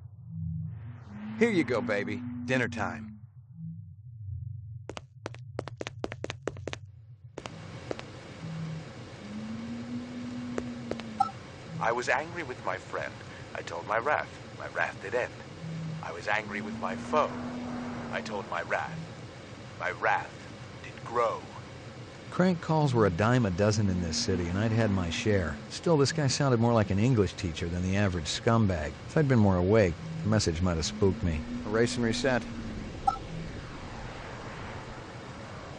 Here you go, baby. Dinner time. I was angry with my friend. I told my wrath. My wrath did end. I was angry with my foe. I told my wrath. My wrath did grow. Crank calls were a dime a dozen in this city, and I'd had my share. Still, this guy sounded more like an English teacher than the average scumbag. If I'd been more awake, the message might have spooked me. Erase and reset.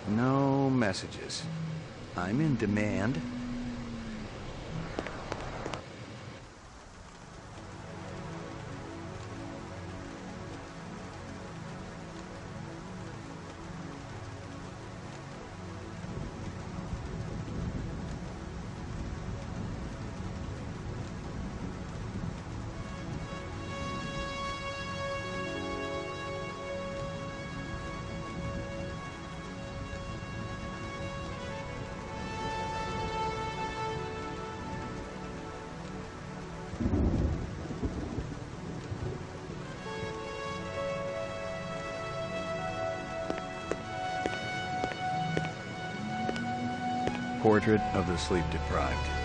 No messages. I'm in demand. Portrait of the sleep-deprived.